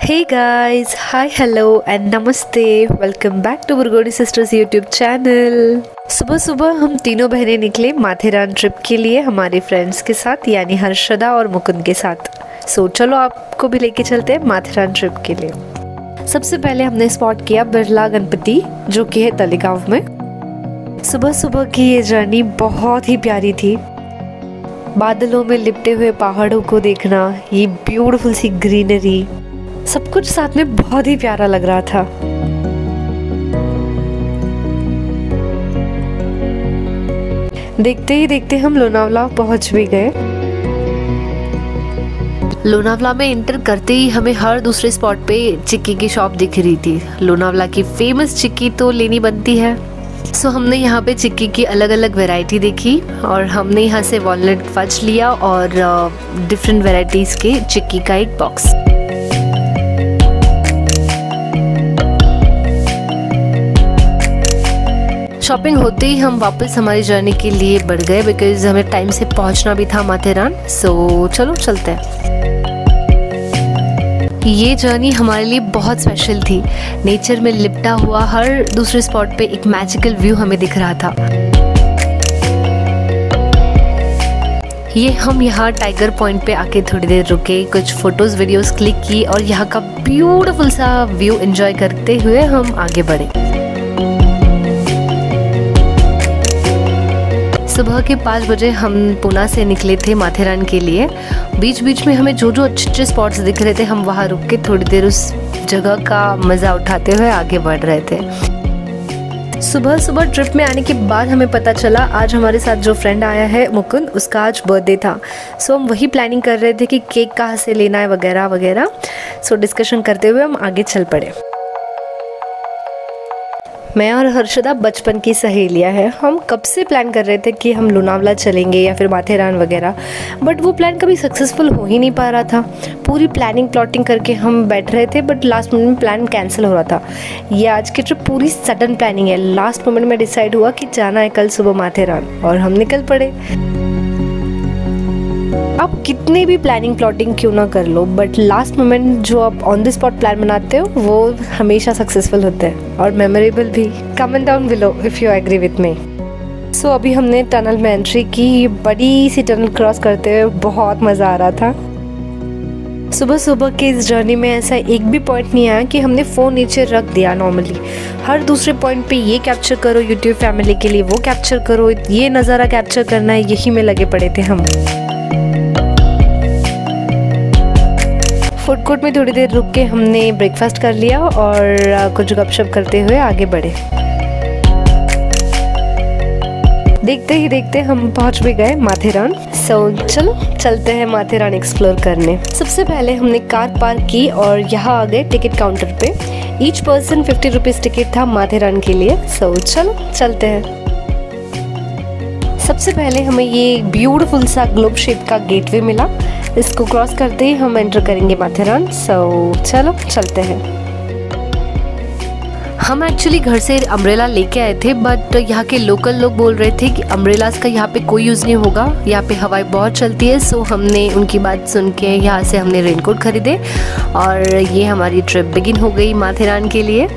Hey guys, hi, hello and namaste. Welcome back to Burgodi Sisters YouTube channel. सुबह सुबह हम तीनों बहनें निकले माथेरान ट्रिप के लिए हमारे फ्रेंड्स के साथ, यानी हर्षदा और मुकुंद के साथ। चलो आपको भी लेके चलते हैं माथेरान ट्रिप के लिए। सबसे पहले हमने स्पॉट किया बिरला गणपति, जो कि है तलेगांव में। सुबह सुबह की ये जर्नी बहुत ही प्यारी थी। बादलों में लिपटे हुए पहाड़ों को देखना, ये ब्यूटीफुल सी ग्रीनरी, सब कुछ साथ में बहुत ही प्यारा लग रहा था। देखते ही देखते हम लोनावला पहुंच भी गए। लोनावला में एंटर करते ही हमें हर दूसरे स्पॉट पे चिक्की की शॉप दिख रही थी। लोनावला की फेमस चिक्की तो लेनी बनती है। सो हमने यहाँ पे चिक्की की अलग अलग वैरायटी देखी और हमने यहाँ से वॉलनट फज लिया और डिफरेंट वैरायटीज के चिक्की का एक बॉक्स। शॉपिंग होते ही हम वापस हमारी जर्नी के लिए बढ़ गए, बिकॉज हमें टाइम से पहुंचना भी था माथेरान। सो चलो चलते हैं। ये जर्नी हमारे लिए बहुत स्पेशल थी। नेचर में लिपटा हुआ हर दूसरे स्पॉट पे एक मैजिकल व्यू हमें दिख रहा था। ये हम यहाँ टाइगर पॉइंट पे आके थोड़ी देर रुके, कुछ फोटोज वीडियोस क्लिक की और यहाँ का ब्यूटीफुल सा व्यू एंजॉय करते हुए हम आगे बढ़े। सुबह के 5 बजे हम पुणे से निकले थे माथेरान के लिए। बीच बीच में हमें जो अच्छे स्पॉट्स दिख रहे थे, हम वहाँ रुक के थोड़ी देर उस जगह का मज़ा उठाते हुए आगे बढ़ रहे थे। सुबह सुबह ट्रिप में आने के बाद हमें पता चला आज हमारे साथ जो फ्रेंड आया है मुकुंद, उसका आज बर्थडे था। सो हम वही प्लानिंग कर रहे थे कि केक कहाँ से लेना है वगैरह वगैरह। सो डिस्कशन करते हुए हम आगे चल पड़े। मैं और हर्षदा बचपन की सहेलियां हैं। हम कब से प्लान कर रहे थे कि हम लोनावला चलेंगे या फिर माथेरान वगैरह, बट वो प्लान कभी सक्सेसफुल हो ही नहीं पा रहा था। पूरी प्लानिंग प्लॉटिंग करके हम बैठ रहे थे, बट लास्ट मोमेंट में प्लान कैंसिल हो रहा था। ये आज की ट्रिप पूरी सडन प्लानिंग है। लास्ट मोमेंट में डिसाइड हुआ कि जाना है कल सुबह माथेरान और हम निकल पड़े। आप कितने भी प्लानिंग प्लॉटिंग क्यों ना कर लो, बट लास्ट मोमेंट जो आप ऑन द स्पॉट प्लान बनाते हो वो हमेशा सक्सेसफुल होते हैं और मेमोरेबल भी। Comment down below if you agree with me. So अभी हमने टनल में एंट्री की। ये बड़ी सी टनल क्रॉस करते हुए बहुत मज़ा आ रहा था। सुबह सुबह के इस जर्नी में ऐसा एक भी पॉइंट नहीं आया कि हमने फ़ोन नीचे रख दिया। नॉर्मली हर दूसरे पॉइंट पे ये कैप्चर करो यूट्यूब फैमिली के लिए, वो कैप्चर करो, ये नज़ारा कैप्चर करना है, यही में लगे पड़े थे हम। फूड कोर्ट में थोड़ी देर रुक के हमने ब्रेकफास्ट कर लिया और कुछ गपशप करते हुए आगे बढ़े। देखते ही देखते हम पहुंच भी गए माथेरान। चलो चलते हैं माथेरान एक्सप्लोर करने। सबसे पहले हमने कार पार्क की और यहाँ आ गए टिकट काउंटर पे। ईच पर्सन 50 रुपीज़ टिकट था माथेरान के लिए। चलो चलते हैं। सबसे पहले हमें ये ब्यूटीफुल सा ग्लोब शेप का गेटवे मिला। इसको क्रॉस करते ही हम एंटर करेंगे माथेरान। चलो चलते हैं। हम एक्चुअली घर से अम्ब्रेला लेके आए थे, बट यहाँ के लोकल लोग बोल रहे थे कि अम्ब्रेलास का यहाँ पे कोई यूज़ नहीं होगा, यहाँ पे हवाएं बहुत चलती है। सो हमने उनकी बात सुन के यहाँ से हमने रेनकोट खरीदे और ये हमारी ट्रिप बिगिन हो गई माथेरान के लिए।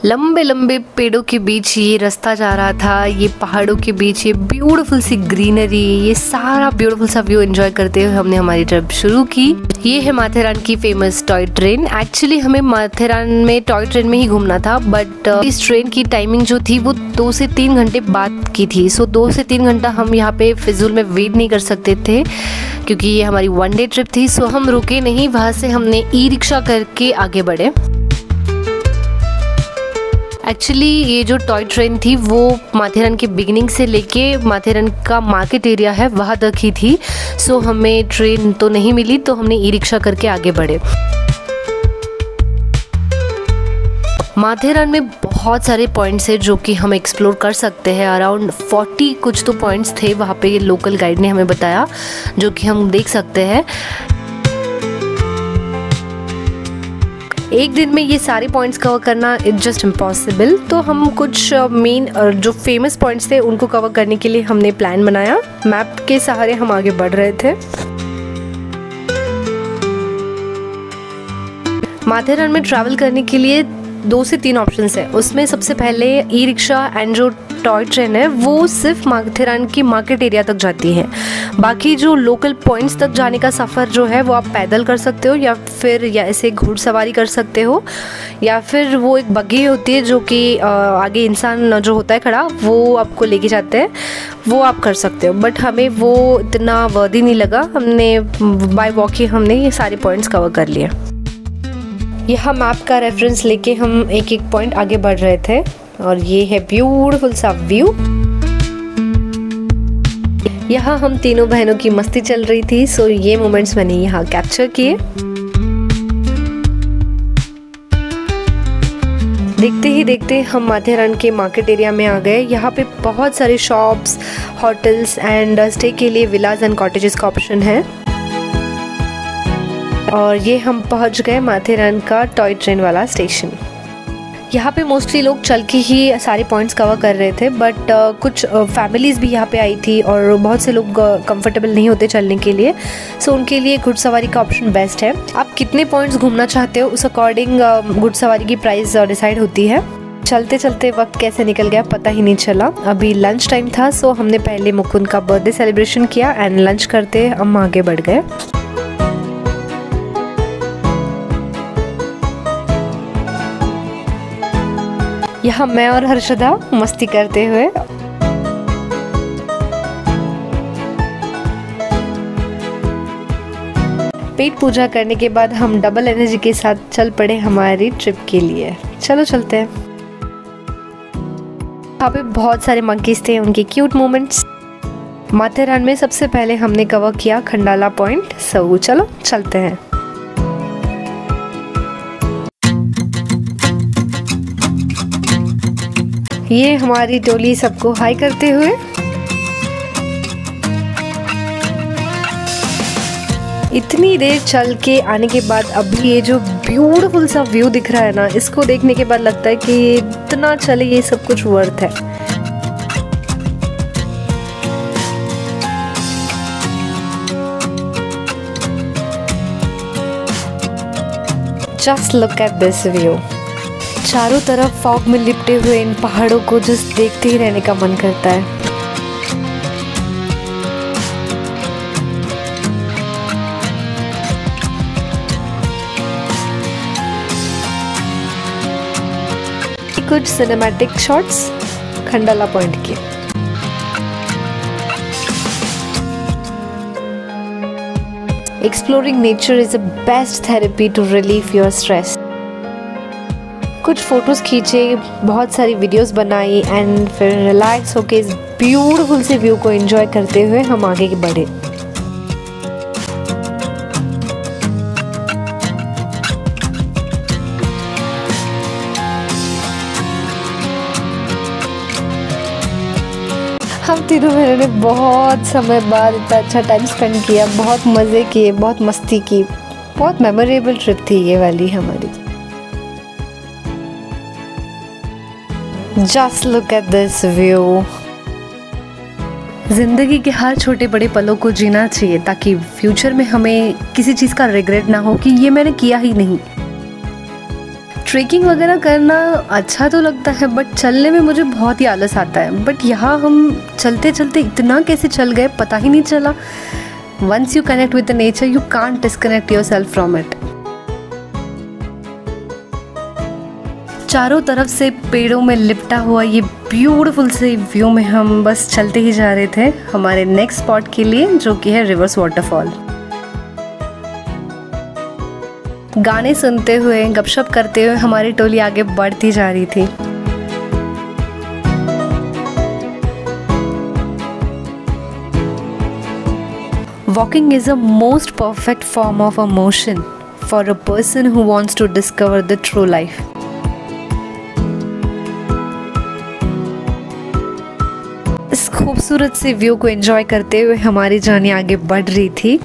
लंबे लंबे पेड़ों के बीच ये रास्ता जा रहा था, ये पहाड़ों के बीच ये ब्यूटीफुल सी ग्रीनरी, ये सारा ब्यूटीफुल सा व्यू एंजॉय करते हुए हमने हमारी ट्रिप शुरू की। ये है माथेरान की फेमस टॉय ट्रेन। एक्चुअली हमें माथेरान में टॉय ट्रेन में ही घूमना था, बट इस ट्रेन की टाइमिंग जो थी वो 2 से 3 घंटे बाद की थी। सो 2 से 3 घंटा हम यहाँ पे फिजूल में वेट नहीं कर सकते थे, क्योंकि ये हमारी 1 डे ट्रिप थी। सो हम रुके नहीं, वहाँ से हमने ई रिक्शा करके आगे बढ़े। एक्चुअली ये जो टॉय ट्रेन थी वो माथेरान के बिगिनिंग से लेके माथेरान का मार्केट एरिया है वहाँ तक ही थी। सो हमें ट्रेन तो नहीं मिली, तो हमने ई रिक्शा करके आगे बढ़े। माथेरान में बहुत सारे पॉइंट्स हैं जो कि हम एक्सप्लोर कर सकते हैं। अराउंड 40 कुछ तो पॉइंट्स थे वहाँ पे, लोकल गाइड ने हमें बताया, जो कि हम देख सकते हैं। एक दिन में ये सारे पॉइंट्स कवर करना इट्स जस्ट इम्पॉसिबल। तो हम कुछ मेन जो फेमस पॉइंट्स थे उनको कवर करने के लिए हमने प्लान बनाया। मैप के सहारे हम आगे बढ़ रहे थे। माथेरान में ट्रैवल करने के लिए 2 से 3 ऑप्शंस है। उसमें सबसे पहले ई रिक्शा एंड जो टॉय ट्रेन है वो सिर्फ माथेरान की मार्केट एरिया तक जाती है। बाकी जो लोकल पॉइंट्स तक जाने का सफ़र जो है वो आप पैदल कर सकते हो, या फिर या ऐसे घुड़सवारी कर सकते हो, या फिर वो एक बग्गी होती है जो कि आगे इंसान जो होता है खड़ा वो आपको लेके जाते हैं, वो आप कर सकते हो। बट हमें वो इतना वर्दी नहीं लगा, हमने बाय वॉक ही हमने ये सारे पॉइंट्स कवर कर लिए। यहाँ मैप का रेफरेंस लेके हम एक एक पॉइंट आगे बढ़ रहे थे और ये है ब्यूटीफुल सा व्यू। यहाँ हम तीनों बहनों की मस्ती चल रही थी, सो ये मोमेंट्स मैंने यहाँ कैप्चर किए। देखते ही देखते हम माथेरान के मार्केट एरिया में आ गए। यहाँ पे बहुत सारे शॉप्स, होटल्स एंड स्टे के लिए विलाज एंड कॉटेजेस का ऑप्शन है। और ये हम पहुंच गए माथेरान का टॉय ट्रेन वाला स्टेशन। यहाँ पे मोस्टली लोग चल के ही सारे पॉइंट्स कवर कर रहे थे, बट कुछ फैमिलीज़ भी यहाँ पे आई थी और बहुत से लोग कंफर्टेबल नहीं होते चलने के लिए, सो उनके लिए घुड़सवारी का ऑप्शन बेस्ट है। आप कितने पॉइंट्स घूमना चाहते हो उस अकॉर्डिंग घुड़सवारी की प्राइस डिसाइड होती है। चलते चलते वक्त कैसे निकल गया पता ही नहीं चला। अभी लंच टाइम था, सो हमने पहले मुकुंद का बर्थडे सेलिब्रेशन किया एंड लंच करते हम आगे बढ़ गए। यहाँ मैं और हर्षदा मस्ती करते हुए पेट पूजा करने के बाद हम डबल एनर्जी के साथ चल पड़े हमारी ट्रिप के लिए। चलो चलते हैं। यहाँ पे बहुत सारे मंकीज थे, उनके क्यूट मोमेंट्स। माथेरान में सबसे पहले हमने कवर किया खंडाला पॉइंट, सो चलो चलते हैं। ये हमारी टोली सबको हाई करते हुए। इतनी देर चल के आने के बाद अभी ये जो ब्यूटीफुल सा व्यू दिख रहा है ना, इसको देखने के बाद लगता है कि इतना चले ये सब कुछ वर्थ है। Just look at this view. चारों तरफ फॉग में लिपटे हुए इन पहाड़ों को जस्ट देखते ही रहने का मन करता है। कुछ सिनेमैटिक शॉट्स खंडाला पॉइंट के। Exploring nature is the best therapy to relieve your stress. कुछ फोटोज खींचे, बहुत सारी वीडियोस बनाई एंड फिर रिलैक्स होके इस ब्यूटीफुल से व्यू को एंजॉय करते हुए हम आगे बढ़े। हम तीनों बहनों ने बहुत समय बाद इतना अच्छा टाइम स्पेंड किया, बहुत मज़े किए, बहुत मस्ती की। बहुत मेमोरेबल ट्रिप थी ये वाली हमारी। Just look at this view। जिंदगी के हर छोटे बड़े पलों को जीना चाहिए ताकि फ्यूचर में हमें किसी चीज़ का रिग्रेट ना हो कि ये मैंने किया ही नहीं। ट्रेकिंग वगैरह करना अच्छा तो लगता है, बट चलने में मुझे बहुत ही आलस आता है। बट यहाँ हम चलते चलते इतना कैसे चल गए पता ही नहीं चला। Once you connect with the nature, you can't disconnect yourself from it। चारों तरफ से पेड़ों में लिपटा हुआ ये ब्यूटीफुल से व्यू में हम बस चलते ही जा रहे थे हमारे नेक्स्ट स्पॉट के लिए, जो कि है रिवर्स वाटरफॉल। गाने सुनते हुए गपशप करते हुए हमारी टोली आगे बढ़ती जा रही थी। Walking is a most perfect form of a motion for a person who wants to discover the true life. इस खूबसूरत से व्यू को एंजॉय करते हुए हमारी जर्नी आगे बढ़ रही थी।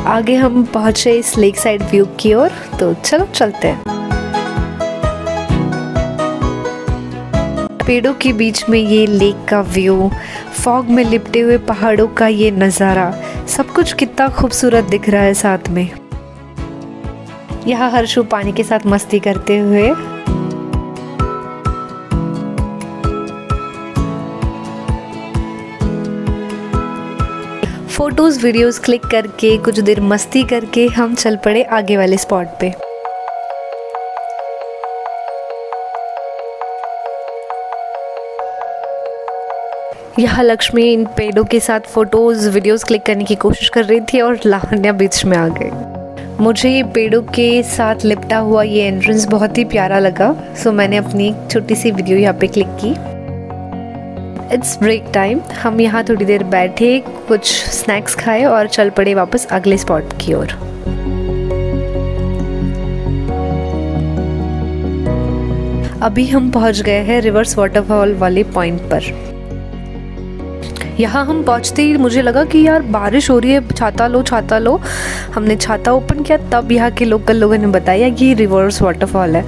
आगे हम पहुंचे इस लेक साइड व्यू की ओर, तो चलो चलते हैं। पेड़ों के बीच में ये लेक का व्यू, फॉग में लिपटे हुए पहाड़ों का ये नज़ारा, सब कुछ कितना खूबसूरत दिख रहा है साथ में। यहाँ हर्षु पानी के साथ मस्ती करते हुए। फोटोज़ वीडियोस क्लिक करके कुछ देर मस्ती करके हम चल पड़े आगे वाले स्पॉट पे। यहाँ लक्ष्मी इन पेड़ों के साथ फोटोज़ वीडियोस क्लिक करने की कोशिश कर रही थी और लावण्या बीच में आ गई। मुझे ये पेड़ों के साथ लिपटा हुआ ये एंट्रेंस बहुत ही प्यारा लगा, सो मैंने अपनी छोटी सी वीडियो यहाँ पे क्लिक की। It's break time. हम यहाँ थोड़ी देर बैठे, कुछ स्नैक्स खाए और चल पड़े वापस अगले स्पॉट की ओर। अभी हम पहुँच गए हैं रिवर्स वाटरफॉल वाले पॉइंट पर। यहाँ हम पहुँचते ही मुझे लगा कि यार बारिश हो रही है, छाता लो छाता लो। हमने छाता ओपन किया, तब यहाँ के लोकल लोगों ने बताया कि रिवर्स वाटरफॉल है।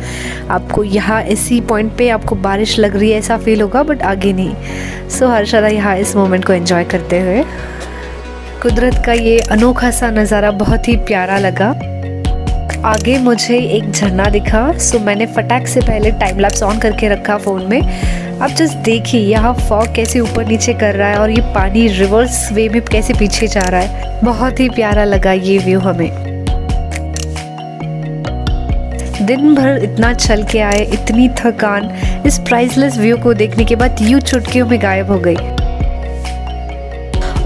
आपको यहाँ इसी पॉइंट पे आपको बारिश लग रही है ऐसा फील होगा, बट आगे नहीं। सो हर्षदा यहाँ इस मोमेंट को एंजॉय करते हुए। कुदरत का ये अनोखा सा नज़ारा बहुत ही प्यारा लगा। आगे मुझे एक झरना दिखा, सो मैंने फटाक से पहले टाइम लैप्स ऑन करके रखा फ़ोन में। आप जस्ट देखिए यहाँ फॉग कैसे ऊपर नीचे कर रहा है और ये पानी रिवर्स वे में कैसे पीछे जा रहा है। बहुत ही प्यारा लगा ये व्यू हमें। दिन भर इतना चल के आए, इतनी थकान इस प्राइसलेस व्यू को देखने के बाद यूं चुटकियों में गायब हो गई।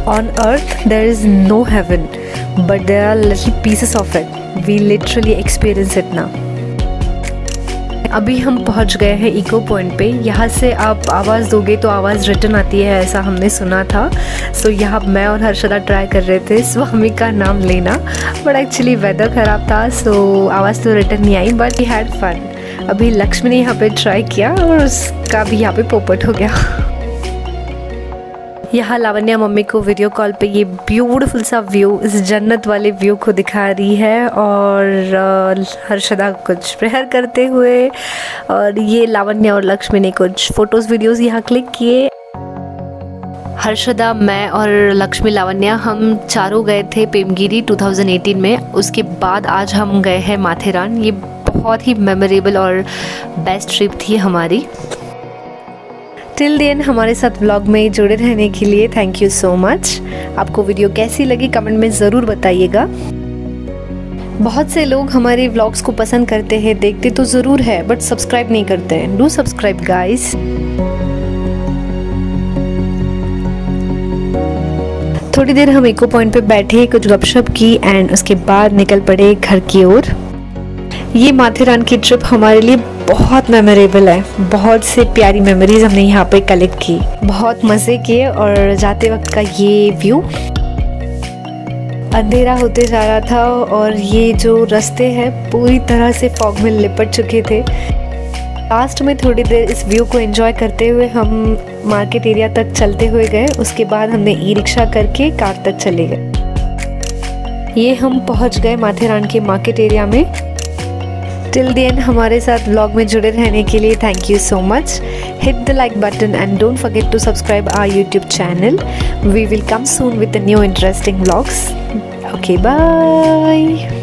On earth there is no heaven, but there are little pieces of it. We literally experience it now. अभी हम पहुंच गए हैं इको पॉइंट पे। यहाँ से आप आवाज़ दोगे तो आवाज़ रिटर्न आती है, ऐसा हमने सुना था। सो यहाँ मैं और हर्षदा ट्राई कर रहे थे स्वामी का नाम लेना, बट एक्चुअली वेदर ख़राब था, सो आवाज़ तो रिटर्न नहीं आई, बट वी हैड फन। अभी लक्ष्मी ने यहाँ पे ट्राई किया और उसका भी यहाँ पे पोपट हो गया। यहाँ लावण्या मम्मी को वीडियो कॉल पे ये ब्यूटीफुल सा व्यू, इस जन्नत वाले व्यू को दिखा रही है, और हर्षदा कुछ प्रेयर करते हुए, और ये लावण्या और लक्ष्मी ने कुछ फोटोज़ वीडियोज़ यहाँ क्लिक किए। हर्षदा, मैं और लक्ष्मी लावण्या हम चारों गए थे पेमगिरी 2018 में। उसके बाद आज हम गए हैं माथेरान। ये बहुत ही मेमोरेबल और बेस्ट ट्रिप थी हमारी। टिल द एंड हमारे साथ व्लॉग में जुड़े रहने के लिए थैंक यू सो मच। आपको वीडियो कैसी लगी कमेंट में ज़रूर बताइएगा। बहुत से लोग हमारे व्लॉग्स को पसंद करते हैं, देखते तो ज़रूर है, बट सब्सक्राइब नहीं करते हैं। Do subscribe guys. थोड़ी देर हम इको पॉइंट पे बैठे, कुछ गपशप की एंड उसके बाद निकल पड़े घर की ओर। ये माथेरान की ट्रिप हमारे लिए बहुत मेमोरेबल है। बहुत से प्यारी मेमोरीज हमने यहाँ पे कलेक्ट की, बहुत मज़े किए, और जाते वक्त का ये व्यू। अंधेरा होते जा रहा था और ये जो रास्ते हैं पूरी तरह से फॉग में लिपट चुके थे। लास्ट में थोड़ी देर इस व्यू को एंजॉय करते हुए हम मार्केट एरिया तक चलते हुए गए। उसके बाद हमने ई रिक्शा करके कार तक चले गए। ये हम पहुँच गए माथेरान के मार्केट एरिया में। टिल द एंड हमारे साथ व्लॉग में जुड़े रहने के लिए thank you so much. Hit the like button and don't forget to subscribe our YouTube channel. We will come soon with new interesting vlogs. Okay, bye.